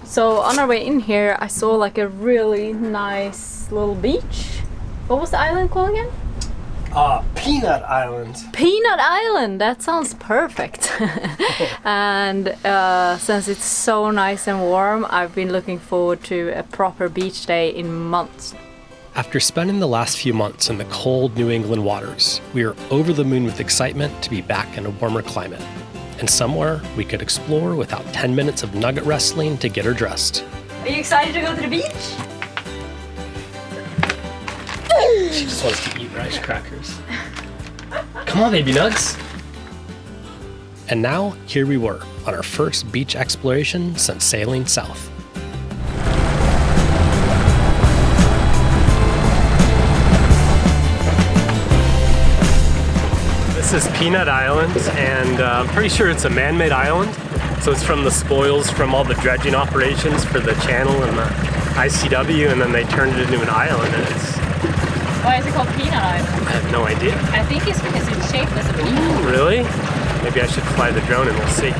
So on our way in here, I saw like a really nice little beach. What was the island called again? Peanut Island. Peanut Island, that sounds perfect. And since it's so nice and warm, I've been looking forward to a proper beach day in months. After spending the last few months in the cold New England waters, we are over the moon with excitement to be back in a warmer climate and somewhere we could explore without 10 minutes of nugget wrestling to get her dressed. Are you excited to go to the beach? She just wants to eat rice crackers. Come on, baby nugs. And now, here we were on our first beach exploration since sailing south. This is Peanut Island, and I'm pretty sure it's a man-made island. So it's from the spoils from all the dredging operations for the channel and the ICW, and then they turned it into an island. And it's... Why is it called Peanut Island? I have no idea. I think it's because it's shaped as a peanut. Ooh, really? Maybe I should fly the drone and we'll see.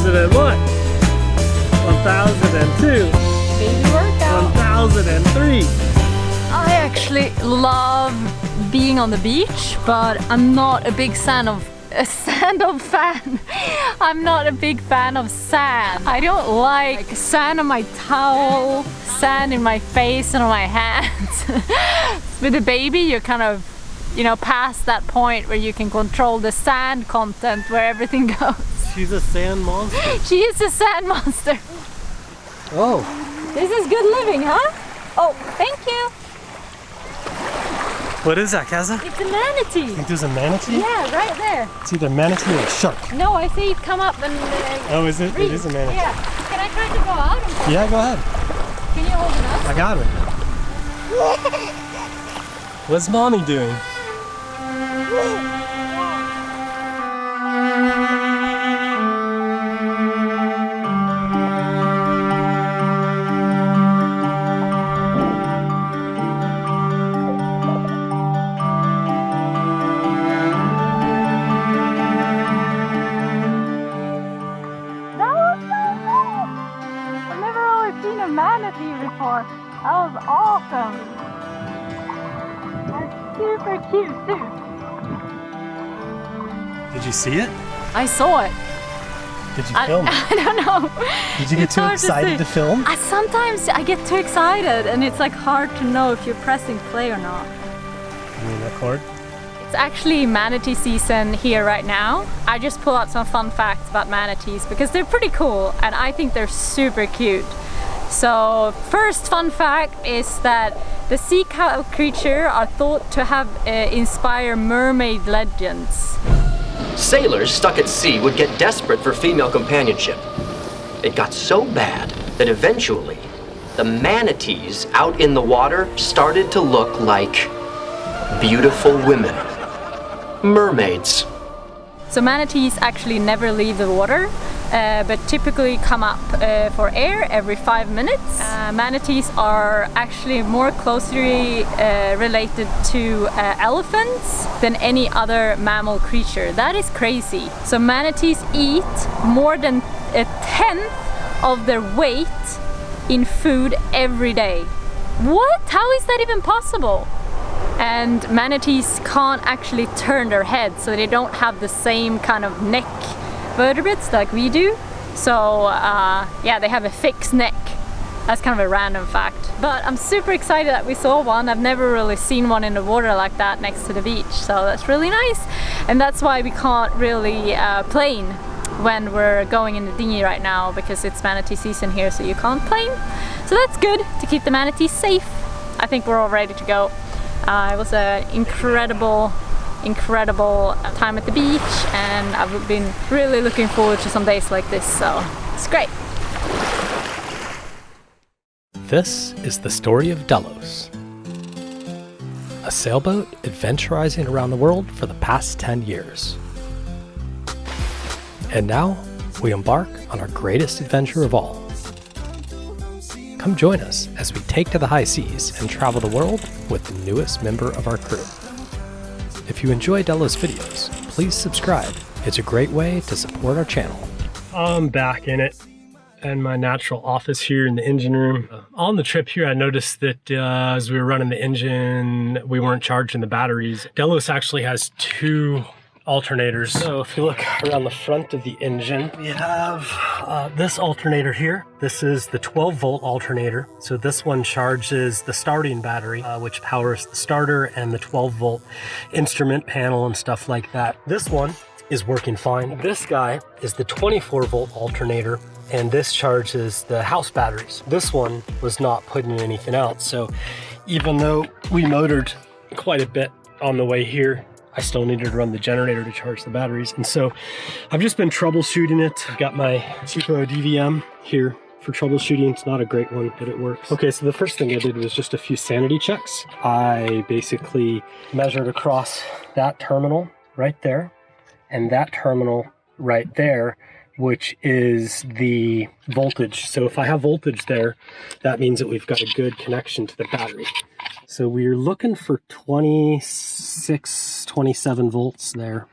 And what? 1002. Baby workout. 1003. I actually love being on the beach, but I'm not a big fan. I'm not a big fan of sand. I don't like sand on my towel, sand in my face and on my hands. With a baby, you're kind of, past that point where you can control the sand content where everything goes. She's a sand monster. She is a sand monster. Oh. This is good living, huh? Oh, thank you. What is that, Kaza? It's a manatee. You think there's a manatee? Yeah, right there. It's either manatee or a shark. No, I see it come up and... oh, is it? breathe. It is a manatee. Yeah. Can I try to go out? Yeah, go ahead. Can you hold it up? I got it. What's mommy doing? Manatee before. That was awesome. That's super cute too. Did you see it? I saw it. Did you film it? I don't know. Did you get too excited to film? Sometimes I get too excited and it's like hard to know if you're pressing play or not. You mean record? It's actually manatee season here right now. I just pull out some fun facts about manatees because they're pretty cool and I think they're super cute. So first fun fact is that the sea cow creature are thought to have inspired mermaid legends. Sailors stuck at sea would get desperate for female companionship. It got so bad that eventually the manatees out in the water started to look like beautiful women. Mermaids. So manatees actually never leave the water, but typically come up for air every 5 minutes. Manatees are actually more closely related to elephants than any other mammal creature. That is crazy. So manatees eat more than 1/10 of their weight in food every day. What? How is that even possible? And manatees can't actually turn their head, so they don't have the same kind of neck vertebrates like we do. So yeah, they have a fixed neck. That's kind of a random fact. But I'm super excited that we saw one. I've never really seen one in the water like that next to the beach, so that's really nice. And that's why we can't really plane when we're going in the dinghy right now, because it's manatee season here, so you can't plane. So that's good to keep the manatees safe. I think we're all ready to go. It was an incredible time at the beach, and I've been really looking forward to some days like this, so it's great. This is the story of Delos, a sailboat adventurizing around the world for the past 10 years. And now, we embark on our greatest adventure of all. Come join us as we take to the high seas and travel the world with the newest member of our crew. If you enjoy Delos videos, please subscribe. It's a great way to support our channel. I'm back in it, in my natural office here in the engine room. On the trip here, I noticed that as we were running the engine, we weren't charging the batteries. Delos actually has 2 alternators. So if you look around the front of the engine, we have this alternator here. This is the 12-volt alternator. So this one charges the starting battery, which powers the starter and the 12-volt instrument panel and stuff like that. This one is working fine. This guy is the 24-volt alternator, and this charges the house batteries. This one was not putting anything out. So even though we motored quite a bit on the way here, I still needed to run the generator to charge the batteries. And so I've just been troubleshooting it. I've got my TEPO DVM here for troubleshooting. It's not a great one, but it works. Okay, so the first thing I did was just a few sanity checks. I basically measured across that terminal right there and that terminal right there, which is the voltage. So if I have voltage there, that means that we've got a good connection to the battery. So we're looking for 26, 27 volts there.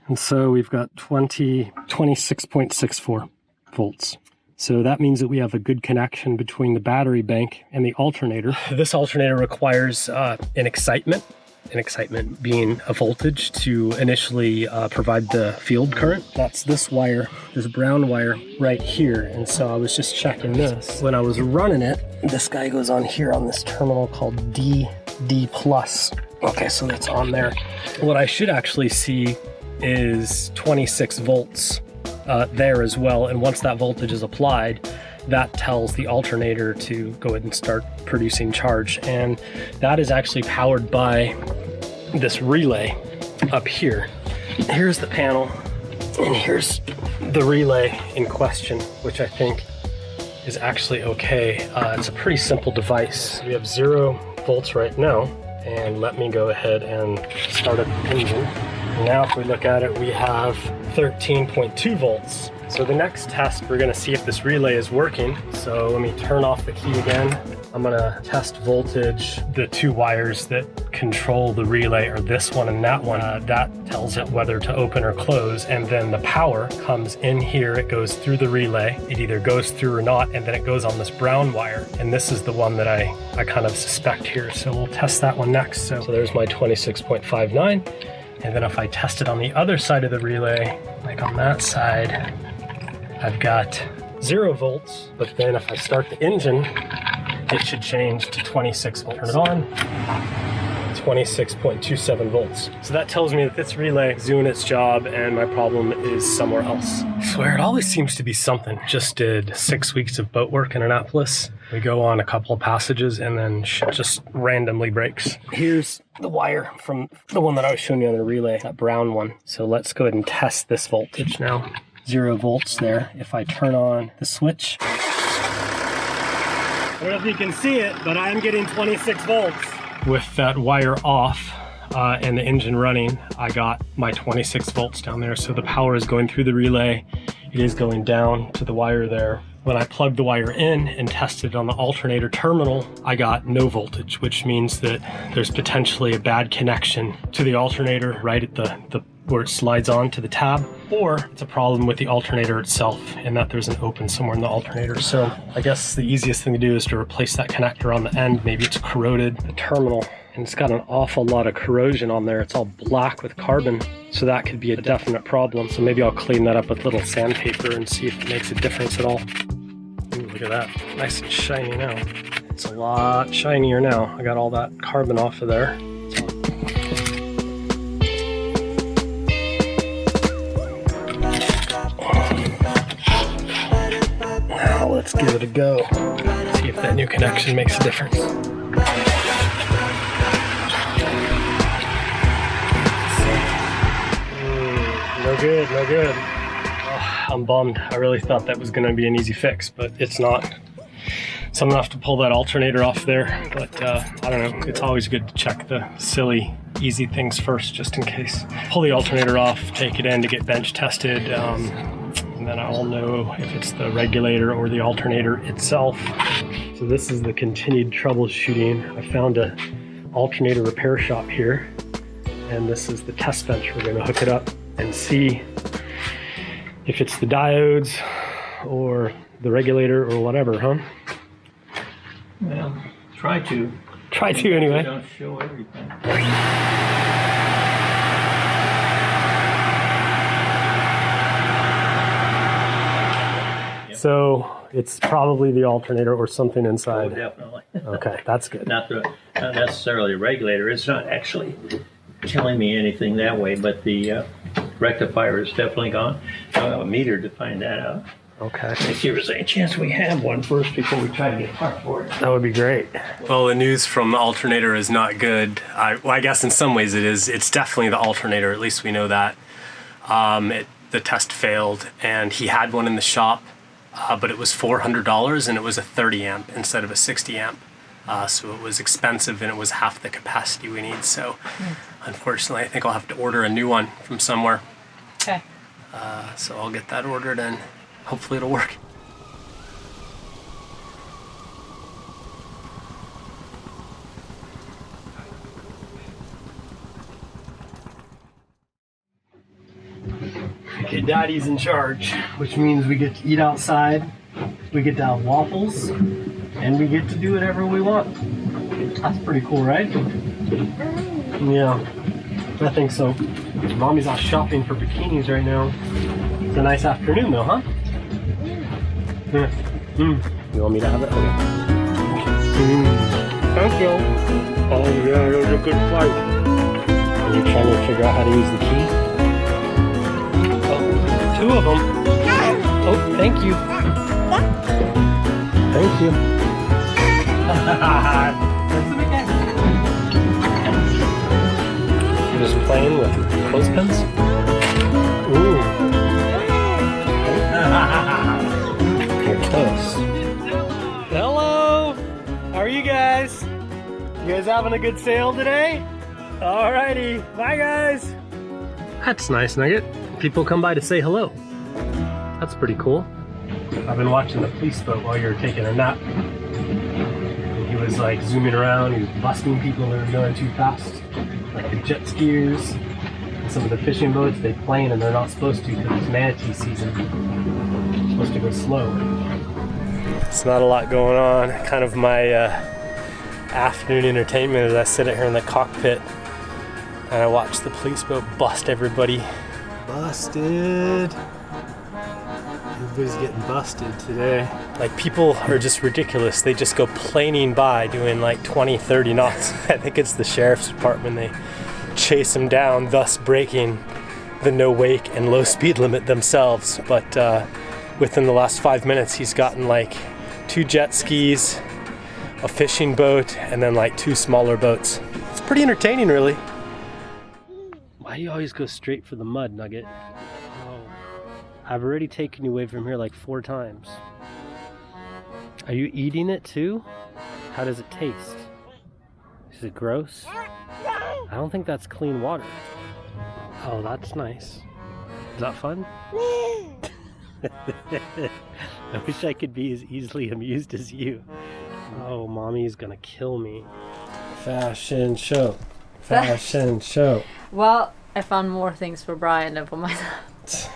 And so we've got 26.64 volts. So that means that we have a good connection between the battery bank and the alternator. This alternator requires an excitement being a voltage to initially provide the field current. That's this wire, this brown wire right here. And so I was just checking this. When I was running it, this guy goes on here on this terminal called D+. Okay, so that's on there. What I should actually see is 26 volts there as well. And once that voltage is applied, that tells the alternator to go ahead and start producing charge. And that is actually powered by this relay up here. Here's the panel, and here's the relay in question, which I think is actually okay. It's a pretty simple device. We have 0 volts right now, and let me go ahead and start up the engine. Now if we look at it, we have 13.2 volts. So the next test, we're gonna see if this relay is working. So let me turn off the key again. I'm gonna test voltage. The 2 wires that control the relay are this one and that one. That tells it whether to open or close. And then the power comes in here. It goes through the relay. It either goes through or not, and then it goes on this brown wire. And this is the one that I kind of suspect here. So we'll test that one next. So there's my 26.59. And then if I test it on the other side of the relay, like on that side, I've got 0 volts, but then if I start the engine, it should change to 26 volts. Turn it on, 26.27 volts. So that tells me that this relay is doing its job and my problem is somewhere else. I swear it always seems to be something. Just did 6 weeks of boat work in Annapolis. We go on a couple of passages and then shit just randomly breaks. Here's the wire from the one that I was showing you on the relay, that brown one. So let's go ahead and test this voltage now. 0 volts there. If I turn on the switch, I don't know if you can see it, but I'm getting 26 volts. With that wire off and the engine running, I got my 26 volts down there. So the power is going through the relay. It is going down to the wire there. When I plugged the wire in and tested it on the alternator terminal, I got no voltage, which means that there's potentially a bad connection to the alternator right at the where it slides on to the tab, or it's a problem with the alternator itself and that there's an open somewhere in the alternator. So I guess the easiest thing to do is to replace that connector on the end. Maybe it's corroded, the terminal, and it's got an awful lot of corrosion on there. It's all black with carbon, so that could be a definite problem. So maybe I'll clean that up with a little sandpaper and see if it makes a difference at all. Ooh, look at that, nice and shiny now. It's a lot shinier now. I got all that carbon off of there. Now let's give it a go. See if that new connection makes a difference. No good, no good. Oh, I'm bummed. I really thought that was gonna be an easy fix, but it's not. So I'm gonna have to pull that alternator off there, but I don't know, it's always good to check the silly, easy things first, just in case. Pull the alternator off, take it in to get bench tested, and then I'll know if it's the regulator or the alternator itself. So this is the continued troubleshooting. I found a alternator repair shop here, and this is the test bench. We're gonna hook it up and see if it's the diodes or the regulator or whatever, huh? Well, try to. Try to anyway. Don't show everything. So it's probably the alternator or something Oh, inside. definitely. Okay, that's good. Not necessarily a regulator. It's not actually telling me anything that way, but the rectifier is definitely gone. I'll have a meter to find that out. Okay. Let's see if there's any chance we have one first before we try to get parts for it. That would be great. Well, the news from the alternator is not good. I guess in some ways it is. It's definitely the alternator. At least we know that. The test failed, and he had one in the shop, but it was $400, and it was a 30 amp instead of a 60 amp. So it was expensive, and it was half the capacity we need. So unfortunately, I think I'll have to order a new one from somewhere. Okay. So I'll get that ordered, and hopefully it'll work. Okay, Daddy's in charge, which means we get to eat outside, we get to have waffles, and we get to do whatever we want. That's pretty cool, right? Yeah, I think so. Mommy's out shopping for bikinis right now. It's a nice afternoon though, huh? You want me to have it? Okay. Thank you. Oh yeah, it was a good fight. Are you trying to figure out how to use the key? Oh, 2 of them. Oh, thank you. Thank you. You're just playing with clothespins? Ooh. You're close. Hello! How are you guys? You guys having a good sail today? Alrighty, bye guys! That's nice, Nugget. People come by to say hello. That's pretty cool. I've been watching the police boat while you were taking a nap. And he was like zooming around, he was busting people that were going too fast. Like the jet skiers and some of the fishing boats, they plane and they're not supposed to because it's manatee season. They're supposed to go slow. It's not a lot going on. Kind of my afternoon entertainment as I sit here in the cockpit and I watch the police boat bust everybody. Busted. Everybody's getting busted today. Like, people are just ridiculous. They just go planing by doing like 20, 30 knots. I think it's the sheriff's department. They chase them down, thus breaking the no wake and low speed limit themselves. But within the last 5 minutes, he's gotten like 2 jet skis, a fishing boat, and then like 2 smaller boats. It's pretty entertaining, really. Why do you always go straight for the mud, Nugget? Oh. I've already taken you away from here like 4 times. Are you eating it too? How does it taste? Is it gross? I don't think that's clean water. Oh, that's nice. Is that fun? I wish I could be as easily amused as you. Oh, Mommy's gonna kill me. Fashion show. Fashion show. Well, I found more things for Brian than for myself.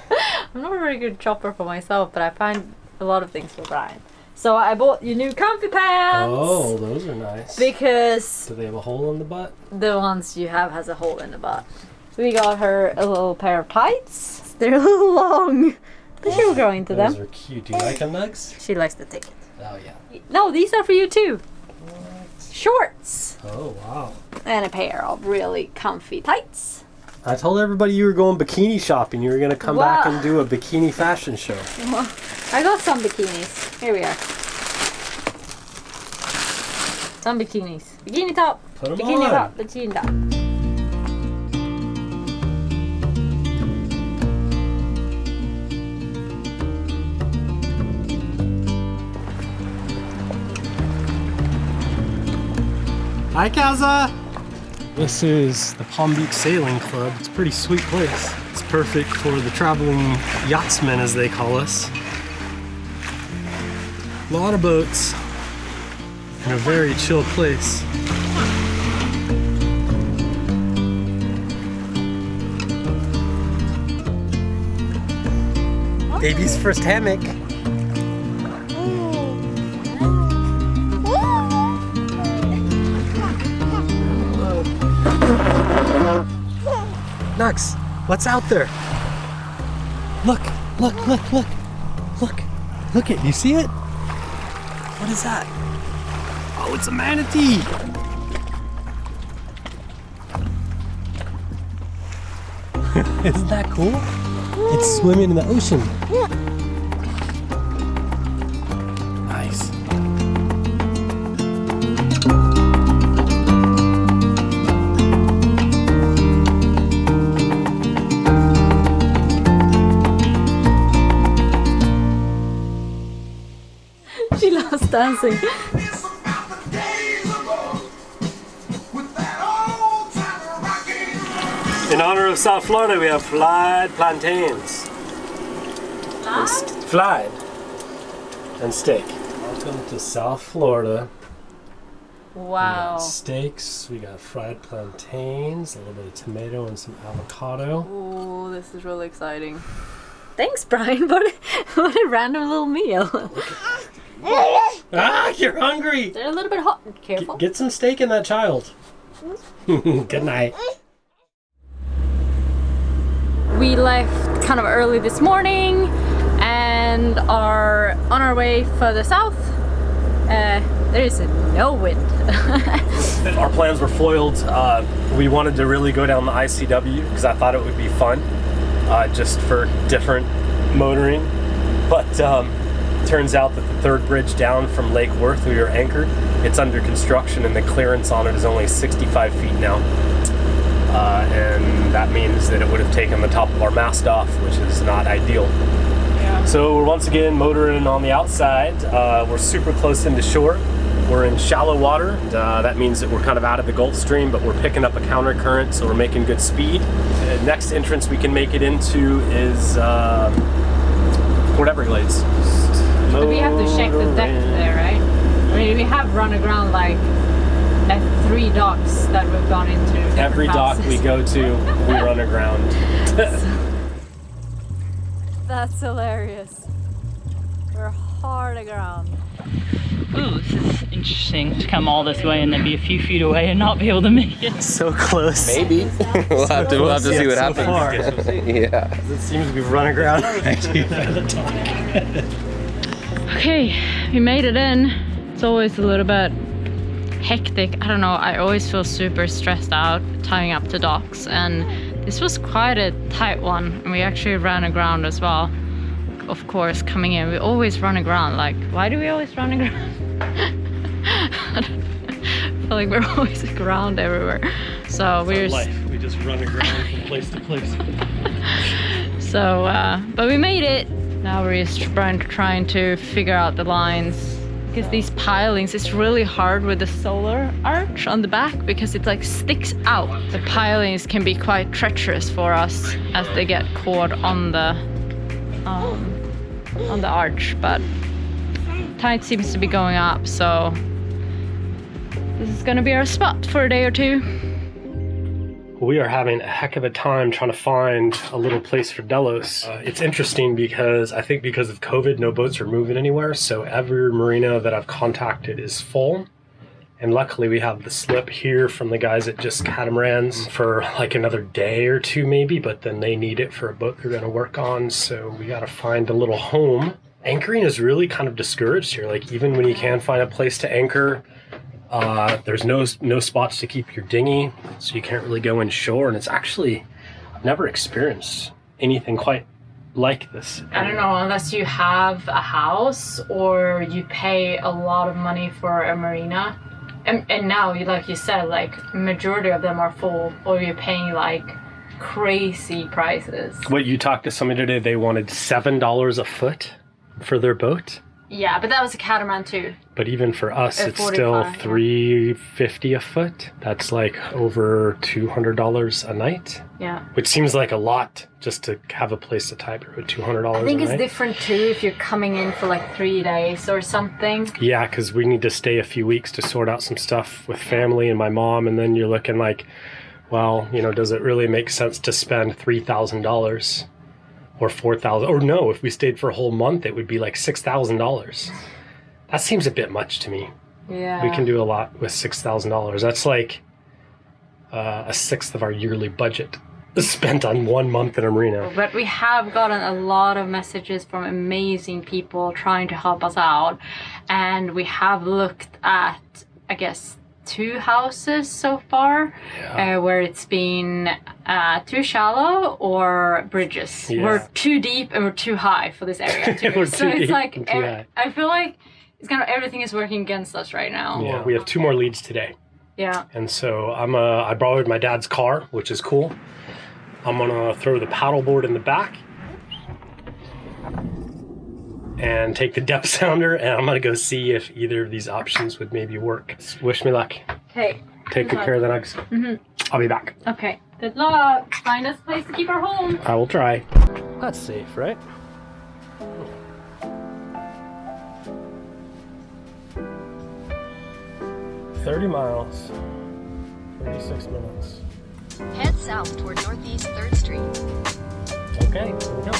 I'm not a very good shopper for myself, but I find a lot of things for Brian. So I bought you new comfy pants. Oh, those are nice. Because do they have a hole in the butt? the ones you have has a hole in the butt. So we got her a little pair of tights. They're a little long, but she'll grow into them. Those are cute. Do you like them, Nugs? She likes the ticket. Oh, yeah. No, these are for you too. Shorts. Oh, wow. And a pair of really comfy tights. I told everybody you were going bikini shopping. You were going to come back Wow. and do a bikini fashion show. I got some bikinis. Here we are. Some bikinis. Bikini top. Put 'em Bikini on. top. Bikini top. Hi, Kaza. This is the Palm Beach Sailing Club. It's a pretty sweet place. It's perfect for the traveling yachtsmen, as they call us. A lot of boats in a very chill place. Baby's first hammock. Nux, what's out there? Look, look, look, look, look, look it, you see it? What is that? Oh, it's a manatee. Isn't that cool? It's swimming in the ocean. Nice. She loves dancing. In honor of South Florida, we have fried plantains. Fried and steak. Welcome to South Florida. We Wow. got steaks, we got fried plantains, a little bit of tomato and some avocado. Oh, this is really exciting. Thanks, Brian. What a random little meal. Ah, you're hungry! They're a little bit hot. Careful. Get some steak in that child. Good night. We left kind of early this morning and are on our way further south. There is no wind. Our plans were foiled. We wanted to really go down the ICW because I thought it would be fun, just for different motoring. But turns out that the third bridge down from Lake Worth, we were anchored, it's under construction and the clearance on it is only 65 feet now. And that means that it would have taken the top of our mast off, which is not ideal. Yeah. So we're once again motoring on the outside. We're super close into shore. We're in shallow water. That means that we're kind of out of the Gulf Stream, but we're picking up a counter current, so we're making good speed. The next entrance we can make it into is Port Everglades. But we have to check the depth there, right? I mean, we have run aground like at 3 docks that we've gone into. Every dock we go to, we run aground. That's hilarious. We're hard aground. Ooh, this is interesting to come all this way and then be a few feet away and not be able to make it. So close. Maybe. we'll have to see what happens. Far. Yeah. It seems to be running around right by the dock. Okay, we made it in. It's always a little bit hectic. I don't know, I always feel super stressed out tying up to docks, and this was quite a tight one, and we actually ran aground as well. Of course, coming in, we always run aground. Like, why do we always run aground? I feel like we're always aground everywhere. So we're life. We just run aground from place to place. So, but we made it. Now we're just trying to figure out the lines. Because these pilings, it's really hard with the solar arch on the back because it like sticks out. The pilings can be quite treacherous for us as they get caught on the arch, but tide seems to be going up, so this is gonna be our spot for a day or two. We are having a heck of a time trying to find a little place for Delos. It's interesting because I think because of COVID, no boats are moving anywhere, so every marina that I've contacted is full. And luckily we have the slip here from the guys at Just Catamarans for like another day or two maybe, but then they need it for a boat they're gonna work on, so we gotta find a little home. Anchoring is really kind of discouraged here. Like even when you can find a place to anchor, there's no spots to keep your dinghy, so you can't really go inshore, and it's actually, I've never experienced anything quite like this. I don't know, unless you have a house or you pay a lot of money for a marina. And now, like you said, like majority of them are full, or you're paying like crazy prices. What, you talked to somebody today, they wanted $7 a foot for their boat? Yeah, but that was a catamaran too. But even for us, it's 45, still yeah. $350 a foot. That's like over $200 a night, Yeah. which seems like a lot just to have a place to tie with $200 I think a it's night. different too if you're coming in for like 3 days or something. Yeah, because we need to stay a few weeks to sort out some stuff with family and my mom, and then you're looking like, well, you know, does it really make sense to spend $3,000 or $4,000? Or no, if we stayed for a whole month, it would be like $6,000. That seems a bit much to me. Yeah. We can do a lot with $6,000. That's like a sixth of our yearly budget spent on 1 month in a marina. But we have gotten a lot of messages from amazing people trying to help us out. And we have looked at, I guess, 2 houses so far where it's been too shallow or bridges. Yeah. We're too deep and we're too high for this area too. We're So too it's deep like, and too high. I feel like it's kind of everything is working against us right now. Yeah, we have 2 more leads today. Yeah. And so I borrowed my dad's car, which is cool. I'm gonna throw the paddleboard in the back and take the depth sounder, and I'm gonna go see if either of these options would maybe work. Wish me luck. Okay. Take good care of the nugs. I'll be back. Okay. Good luck. Find us a place to keep our home. I will try. That's safe, right? $30 miles, 36 minutes. Head south toward Northeast 3rd Street. Okay, here we go.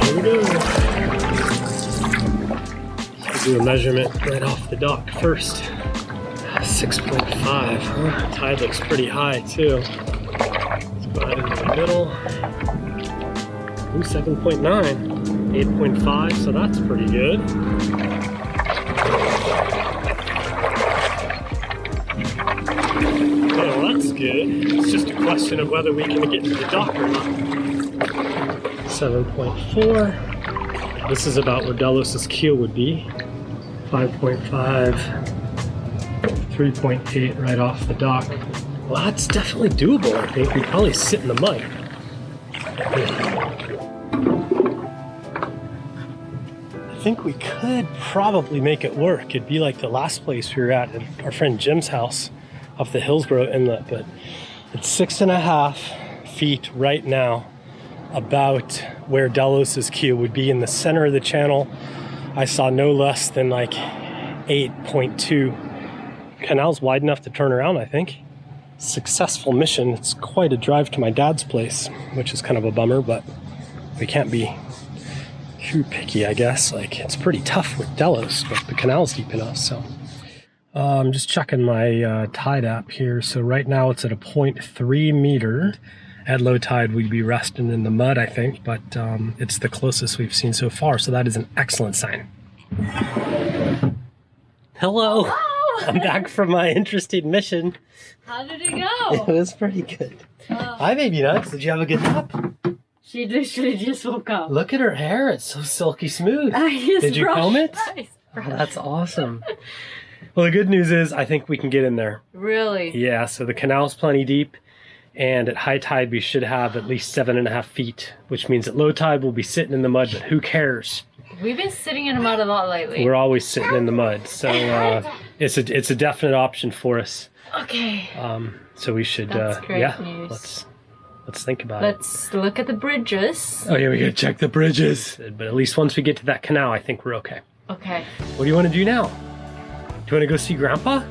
Here we go. Let's do a measurement right off the dock first. 6.5. Tide looks pretty high too. Let's go ahead into the middle. Ooh, 7.9. 8.5, so that's pretty good. Well, that's good. It's just a question of whether we can get to the dock or not. 7.4. This is about where Delos' keel would be. 5.5. 3.8 right off the dock. Well, that's definitely doable, I think. We'd probably sit in the mud. I think we could probably make it work. It'd be like the last place we were at our friend Jim's house off the Hillsborough Inlet, but it's 6.5 feet right now, about where Delos' keel would be in the center of the channel. I saw no less than like 8.2. Canal's wide enough to turn around, I think. Successful mission. It's quite a drive to my dad's place, which is kind of a bummer, but we can't be too picky, I guess. Like, it's pretty tough with Delos, but the canal's deep enough, so. I'm just checking my tide app here. So right now it's at a 0.3 meter. At low tide, we'd be resting in the mud, I think, but it's the closest we've seen so far, so that is an excellent sign. Hello. I'm back from my interesting mission. How did it go? It was pretty good. Hi, baby nuts. Did you have a good nap? She literally just woke up. Look at her hair. It's so silky smooth. Did you comb it? Oh, that's awesome. Well, the good news is I think we can get in there. Really? Yeah, so the canal's plenty deep, and at high tide we should have at least 7.5 feet, which means at low tide we'll be sitting in the mud, but who cares? We've been sitting in the mud a lot lately. We're always sitting in the mud, so it's a definite option for us. Okay. So we should, That's great yeah, news. let's think about it. Let's look at the bridges. Oh yeah, we gotta check the bridges. But at least once we get to that canal, I think we're okay. Okay. What do you want to do now? Do you want to go see Grandpa?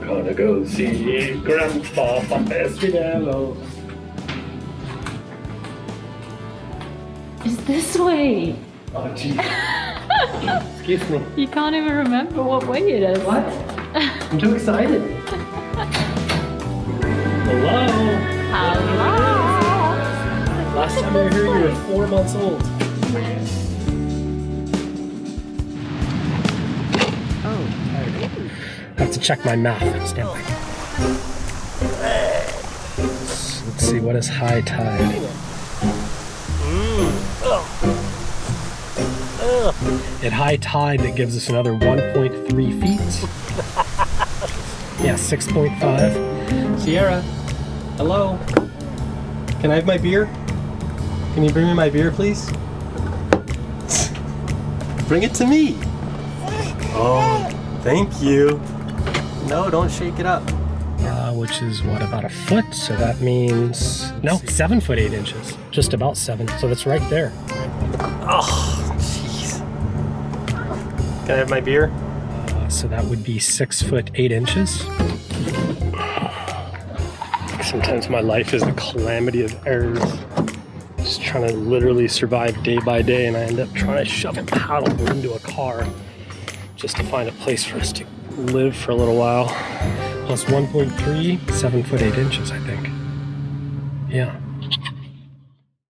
Gonna go see Grandpa Papespidello. It's this way. Oh, gee. Excuse me. You can't even remember what way it is. What? I'm too excited. Hello. Hello. Last time we were here, you were 4 months old. Oh, I have to check my math. Stand by. Let's see, what is high tide? At high tide, that gives us another 1.3 feet. Yeah, 6.5. Sierra, Hello? Can I have my beer? Can you bring me my beer, please? Bring it to me. Oh, thank you. No, don't shake it up. Which is what, about a foot? So that means, no, 7 foot 8 inches. Just about 7. So that's right there. Oh, jeez. Can I have my beer? So that would be 6 foot 8 inches. Sometimes my life is a calamity of errors. Just trying to literally survive day by day, and I end up trying to shove a paddle into a car just to find a place for us to live for a little while. Plus 1.3, 7 foot 8 inches, I think. Yeah.